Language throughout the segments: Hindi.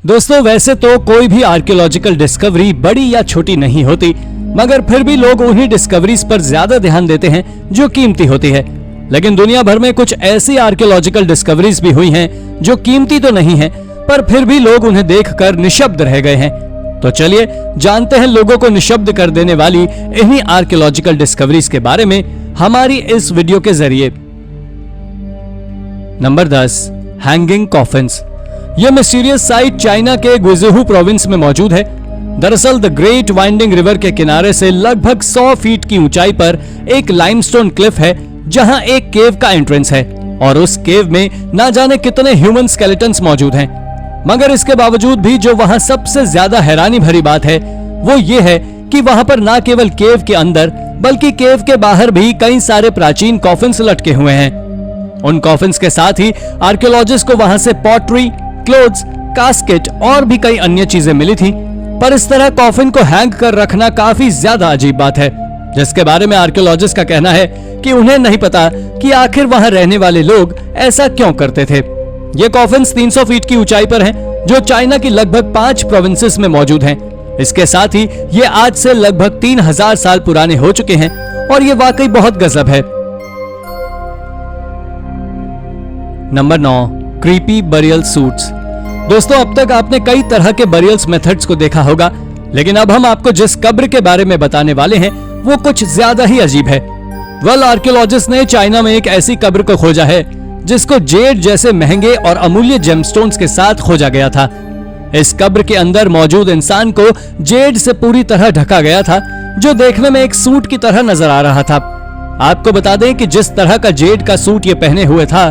दोस्तों वैसे तो कोई भी आर्कियोलॉजिकल डिस्कवरी बड़ी या छोटी नहीं होती, मगर फिर भी लोग उन्हीं डिस्कवरीज पर ज्यादा ध्यान देते हैं जो कीमती होती है। लेकिन दुनिया भर में कुछ ऐसी आर्कियोलॉजिकल डिस्कवरीज भी हुई हैं जो कीमती तो नहीं है, पर फिर भी लोग उन्हें देखकर निशब्द रह गए हैं। तो चलिए जानते हैं लोगों को निशब्द कर देने वाली इन्हीं आर्कियोलॉजिकल डिस्कवरीज के बारे में हमारी इस वीडियो के जरिए। Number 10, hanging coffins. यह मिस्टीरियस साइट चाइना के गुइज़हू प्रोविंस में मौजूद है। दरअसल द ग्रेट वाइंडिंग रिवर के किनारे से लगभग 100 फीट की ऊंचाई पर एक लाइमस्टोन क्लिफ है, जहां एक केव का एंट्रेंस है और उस केव में ना जाने कितने ह्यूमन स्केलेटन्स मौजूद हैं। मगर इसके बावजूद भी जो वहां सबसे ज्यादा हैरानी भरी बात है वो ये है कि वहां पर ना केवल केव के अंदर बल्कि केव के बाहर भी कई सारे प्राचीन कॉफिन्स लटके हुए हैं। उन कॉफिन्स के साथ ही आर्कियोलॉजिस्ट को वहां से पॉटरी, क्लोथ्स, कास्केट और भी कई अन्य चीजें मिली थी। पर इस तरह कॉफिन को हैंग कर रखना काफी ज्यादा अजीब बात है, जिसके बारे में आर्कियोलॉजिस्ट का कहना है कि उन्हें नहीं पता कि आखिर वहां रहने वाले लोग ऐसा क्यों करते थे। ये कॉफिन्स 300 फीट की ऊंचाई पर हैं, जो चाइना की लगभग 5 प्रोविंसेस में मौजूद हैं। इसके साथ ही ये आज से लगभग 3000 साल पुराने हो चुके हैं और ये वाकई बहुत गजब है। Number 9, creepy burial suits. दोस्तों अब तक आपने कई तरह के बरियल्स मेथड्स को देखा होगा, लेकिन अब हम आपको जिस कब्र के बारे में बताने वाले हैं वो कुछ ज्यादा ही अजीब है। आर्कियोलॉजिस्ट ने चाइना में एक ऐसी कब्र को खोजा है जिसको जेड जैसे महंगे और अमूल्य जेमस्टोन्स के साथ खोजा गया था। इस कब्र के अंदर मौजूद इंसान को जेड से पूरी तरह ढका गया था, जो देखने में एक सूट की तरह नजर आ रहा था। आपको बता दें कि जिस तरह का जेड का सूट ये पहने हुए था,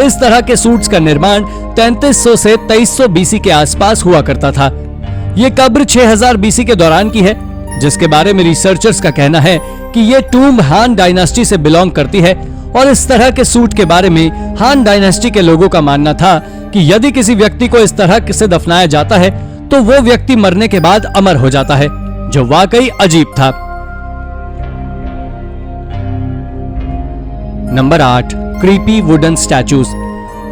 इस तरह के सूट्स का निर्माण 3300 से 2300 बीसी के आसपास हुआ करता था। ये कब्र 6000 बीसी के दौरान की है, जिसके बारे में रिसर्चर्स का कहना है कि ये टूम्ब हान डायनास्टी से बिलोंग करती है। और इस तरह के सूट के बारे में हान डायनास्टी के लोगों का मानना था कि यदि किसी व्यक्ति को इस तरह से दफनाया जाता है तो वो व्यक्ति मरने के बाद अमर हो जाता है, जो वाकई अजीब था। Number 8, creepy wooden statues.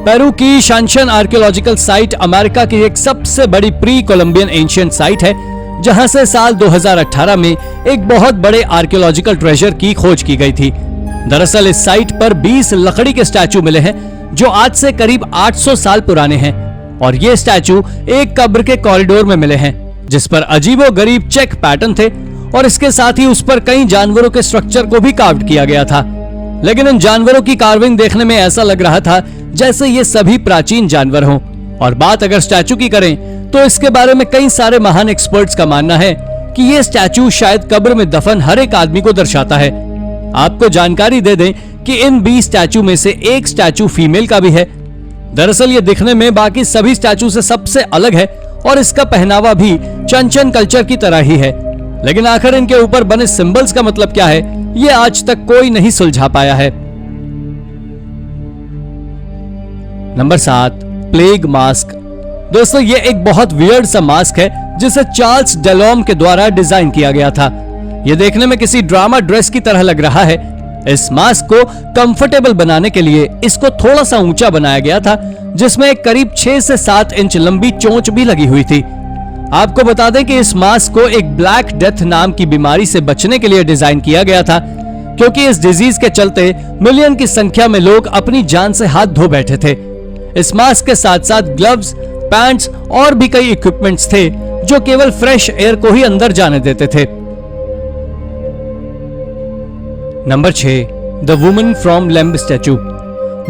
Peru की शानशन आर्कियोलॉजिकल साइट अमेरिका की एक सबसे बड़ी प्री कोलंबियन एंशिएंट साइट है, जहां से साल 2018 में एक बहुत बड़े आर्कियोलॉजिकल ट्रेजर की खोज की गई थी। दरअसल इस साइट पर 20 लकड़ी के स्टैचू मिले हैं, जो आज से करीब 800 साल पुराने हैं। और ये स्टैचू एक कब्र के कॉरिडोर में मिले हैं, जिस पर अजीबोगरीब चेक पैटर्न थे और इसके साथ ही उस पर कई जानवरों के स्ट्रक्चर को भी कार्व किया गया था। लेकिन इन जानवरों की कार्विंग देखने में ऐसा लग रहा था जैसे ये सभी प्राचीन जानवर हों। और बात अगर स्टैचू की करें तो इसके बारे में कई सारे महान एक्सपर्ट्स का मानना है कि ये स्टैचू शायद कब्र में दफन हर एक आदमी को दर्शाता है। आपको जानकारी दे दें कि इन 20 स्टैचू में से एक स्टैचू फीमेल का भी है। दरअसल ये दिखने में बाकी सभी स्टैचू से सबसे अलग है और इसका पहनावा भी चंचन कल्चर की तरह ही है। लेकिन आखिर इनके ऊपर बने सिंबल्स का मतलब क्या है, ये आज तक कोई नहीं सुलझा पाया है। Number 7, plague mask. दोस्तों ये एक बहुत वियर्ड सा मास्क है जिसे चार्ल्स डेलॉम के द्वारा डिजाइन किया गया था। ये देखने में किसी ड्रामा ड्रेस की तरह लग रहा है। इस मास्क को कंफर्टेबल बनाने के लिए इसको थोड़ा सा ऊंचा बनाया गया था, जिसमें करीब 6 से 7 इंच लंबी चोंच भी लगी हुई थी। आपको बता दें कि इस मास्क को एक ब्लैक डेथ नाम की बीमारी से बचने के लिए डिजाइन किया गया था, क्योंकि इस डिजीज के चलते मिलियन की संख्या में लोग अपनी जान से हाथ धो बैठे थे। इस मास्क के साथ साथ ग्लव्स, पैंट्स और भी कई इक्विपमेंट्स थे जो केवल फ्रेश एयर को ही अंदर जाने देते थे। Number 6, the woman from lamb statue.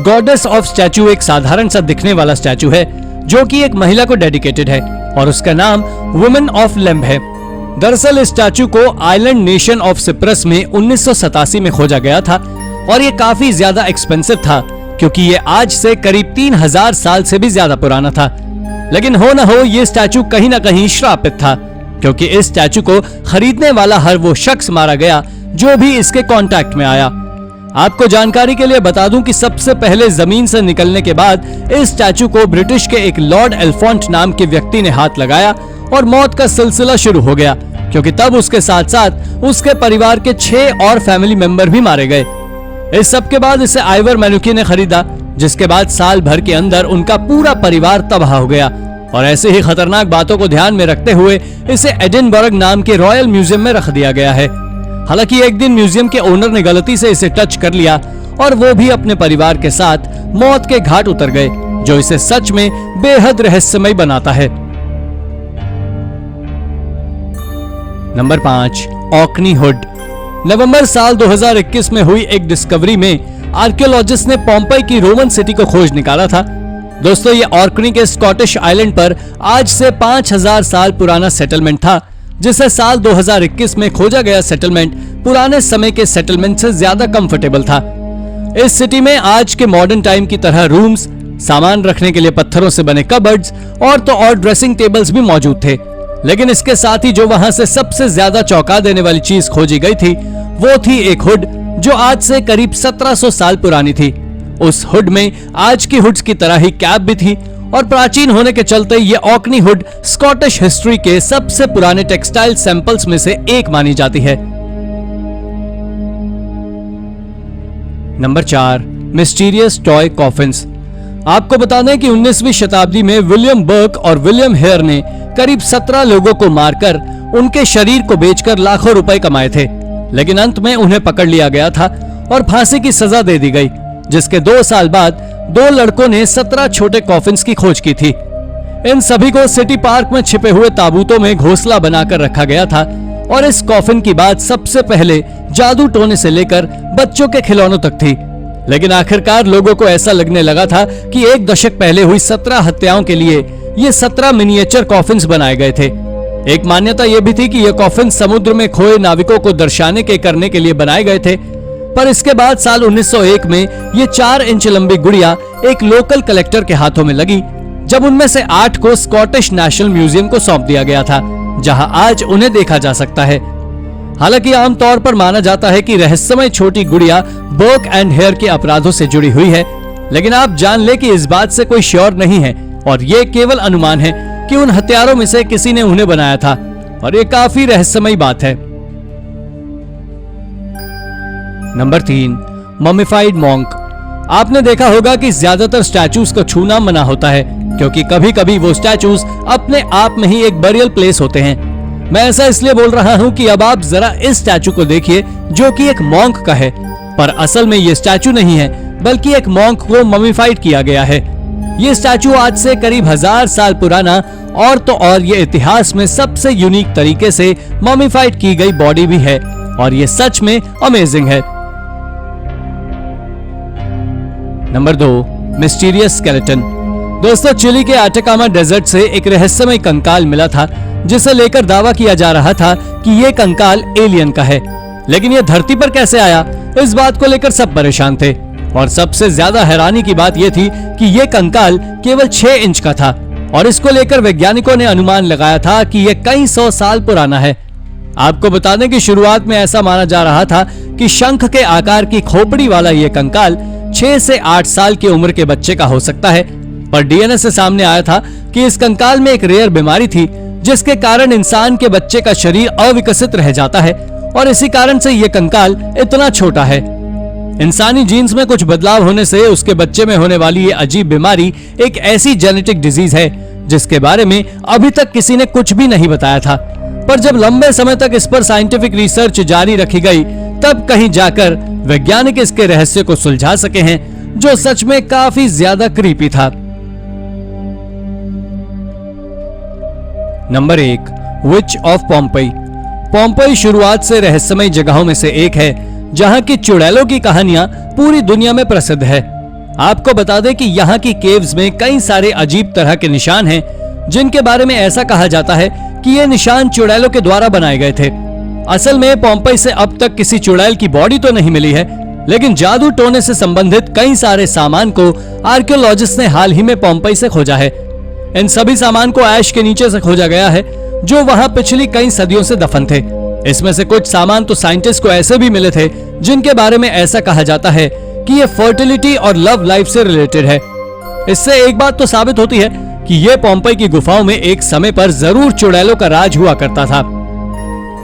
Goddess of statute एक साधारण सा दिखने वाला स्टैचू है जो कि एक महिला को डेडिकेटेड है और उसका नाम वुमन ऑफ लेम्ब है। दरअसल इस स्टैचू को आइलैंड नेशन ऑफ सिप्रस में 1987 में खोजा गया था और ये काफी ज्यादा एक्सपेंसिव था, क्योंकि ये आज से करीब 3000 साल से भी ज्यादा पुराना था। लेकिन हो न हो ये स्टैचू कहीं ना कहीं श्रापित था, क्योंकि इस स्टैचू को खरीदने वाला हर वो शख्स मारा गया जो भी इसके कांटेक्ट में आया। आपको जानकारी के लिए बता दूं कि सबसे पहले जमीन से निकलने के बाद इस स्टैचू को ब्रिटिश के एक लॉर्ड एल्फोंट नाम के व्यक्ति ने हाथ लगाया और मौत का सिलसिला शुरू हो गया, क्योंकि तब उसके साथ साथ उसके परिवार के 6 और फैमिली मेंबर भी मारे गए। इस सब के बाद इसे आइवर मैनुकी ने खरीदा, जिसके बाद साल भर के अंदर उनका पूरा परिवार तबाह हो गया। और ऐसे ही खतरनाक बातों को ध्यान में रखते हुए इसे एडिनबर्ग नाम के रॉयल म्यूजियम में रख दिया गया है। हालांकि एक दिन म्यूजियम के ओनर ने गलती से इसे टच कर लिया और वो भी अपने परिवार के साथ मौत के घाट उतर गए, जो इसे सच में बेहद रहस्यमय बनाता है। Number 5, ऑकनी hood. नवंबर साल 2021 में हुई एक डिस्कवरी में आर्कियोलॉजिस्ट ने पोम्पई की रोमन सिटी को खोज निकाला था। दोस्तों, ये ऑर्कनी के स्कॉटिश आइलैंड पर आज से 5000 साल पुराना सेटलमेंट था, जिसे साल 2021 में खोजा गया सेटलमेंट पुराने समय के सेटलमेंट से ज्यादा कंफर्टेबल था। इस सिटी में आज के मॉडर्न टाइम की तरह रूम्स, सामान रखने के लिए पत्थरों से बने कबर्ड्स और ड्रेसिंग टेबल्स भी मौजूद थे। लेकिन इसके साथ ही जो वहां से सबसे ज्यादा चौंका देने वाली चीज खोजी गई थी, वो थी एक हुड जो आज से करीब 1700 साल पुरानी थी। उस हुड में आज की हुड्स की तरह ही कैप भी थी और प्राचीन होने के चलते ये ऑकनी हुड स्कॉटिश हिस्ट्री के सबसे पुराने टेक्सटाइल सैंपल्स में से एक मानी जाती है। Number 4, mysterious toy coffins. आपको बता दें कि 19वीं शताब्दी में विलियम बर्क और विलियम हेयर ने करीब 17 लोगों को मारकर उनके शरीर को बेचकर लाखों रुपए कमाए थे, लेकिन अंत में उन्हें पकड़ लिया गया था और फांसी की सजा दे दी गई, जिसके 2 साल बाद 2 लड़कों ने 17 छोटे कॉफिन्स की खोज की थी। इन सभी को सिटी पार्क में छिपे हुए ताबूतों में घोंसला बनाकर रखा गया था और इस कॉफिन की बात सबसे पहले जादू टोने से लेकर बच्चों के खिलौनों तक थी। लेकिन आखिरकार लोगों को ऐसा लगने लगा था कि 1 दशक पहले हुई 17 हत्याओं के लिए ये 17 मिनिएचर कॉफिन्स बनाए गए थे। एक मान्यता यह भी थी कि ये कॉफिन समुद्र में खोए नाविकों को दर्शाने करने के लिए बनाए गए थे। पर इसके बाद साल 1901 में ये 4 इंच लंबी गुड़िया एक लोकल कलेक्टर के हाथों में लगी, जब उनमें से 8 को स्कॉटिश नेशनल म्यूजियम को सौंप दिया गया था, जहां आज उन्हें देखा जा सकता है। हालांकि आमतौर पर माना जाता है कि रहस्यमय छोटी गुड़िया बर्क एंड हेयर के अपराधों से जुड़ी हुई है, लेकिन आप जान ले कि इस बात से कोई श्योर नहीं है और ये केवल अनुमान है कि उन हत्यारों में से किसी ने उन्हें बनाया था, और ये काफी रहस्यमय बात है। Number 3, mummified monk. आपने देखा होगा कि ज्यादातर स्टैचूज को छूना मना होता है, क्योंकि कभी कभी वो स्टैचूज अपने आप में ही एक बरियल प्लेस होते हैं। मैं ऐसा इसलिए बोल रहा हूं कि अब आप जरा इस स्टैचू को देखिए, जो कि एक मॉन्क का है, पर असल में ये स्टैचू नहीं है, बल्कि एक मॉन्क को ममिफाइड किया गया है। ये स्टैचू आज से करीब 1000 साल पुराना और ये इतिहास में सबसे यूनिक तरीके से ममिफाइड की गई बॉडी भी है, और ये सच में अमेजिंग है। Number 2, mysterious skeleton. दोस्तों, चिली के अटाकामा डेजर्ट से एक रहस्यमय कंकाल मिला था, जिसे लेकर दावा किया जा रहा था कि ये कंकाल एलियन का है। लेकिन ये धरती पर कैसे आया, इस बात को लेकर सब परेशान थे, और सबसे ज्यादा हैरानी की बात यह थी कि ये कंकाल केवल 6 इंच का था, और इसको लेकर वैज्ञानिकों ने अनुमान लगाया था कि यह कई 100 साल पुराना है। आपको बता दें कि शुरुआत में ऐसा माना जा रहा था कि शंख के आकार की खोपड़ी वाला ये कंकाल 6 से 8 साल की उम्र के बच्चे का हो सकता है, पर डीएनए से सामने आया था कि इस कंकाल में एक रेयर बीमारी थी, जिसके कारण इंसान के बच्चे का शरीर अविकसित रह जाता है, और इसी कारण से ये कंकाल इतना छोटा है। इंसानी जीन्स में कुछ बदलाव होने से उसके बच्चे में होने वाली ये अजीब बीमारी एक ऐसी जेनेटिक डिजीज है जिसके बारे में अभी तक किसी ने कुछ भी नहीं बताया था। पर जब लंबे समय तक इस पर साइंटिफिक रिसर्च जारी रखी गई, तब कहीं जाकर वैज्ञानिक इसके रहस्य को सुलझा सके हैं, जो सच में काफी ज्यादा क्रीपी था। Number 1, which of Pompey. Pompey शुरुआत से रहस्यमय जगहों में से एक है, जहां की चुड़ैलों की कहानियां पूरी दुनिया में प्रसिद्ध है। आपको बता दें कि यहाँ की केव्स में कई सारे अजीब तरह के निशान हैं, जिनके बारे में ऐसा कहा जाता है कि ये निशान चुड़ैलों के द्वारा बनाए गए थे। असल में पोम्पई से अब तक किसी चुड़ैल की बॉडी तो नहीं मिली है, लेकिन जादू टोने से संबंधित कई सारे सामान को आर्कियोलॉजिस्ट ने हाल ही में पोम्पई से खोजा है। इन सभी सामान को ऐश के नीचे से खोजा गया है, जो वहां पिछली कई सदियों से दफन थे। इसमें से कुछ सामान तो साइंटिस्ट को ऐसे भी मिले थे, जिनके बारे में ऐसा कहा जाता है कि ये फर्टिलिटी और लव लाइफ से रिलेटेड है। इससे एक बात तो साबित होती है कि ये पोम्पई की गुफाओं में एक समय पर जरूर चुड़ैलों का राज हुआ करता था।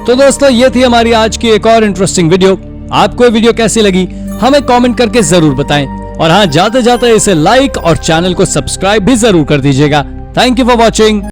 तो दोस्तों, ये थी हमारी आज की एक और इंटरेस्टिंग वीडियो। आपको ये वीडियो कैसी लगी हमें कमेंट करके जरूर बताएं, और हाँ, जाते जाते इसे लाइक और चैनल को सब्सक्राइब भी जरूर कर दीजिएगा, थैंक यू फॉर वॉचिंग।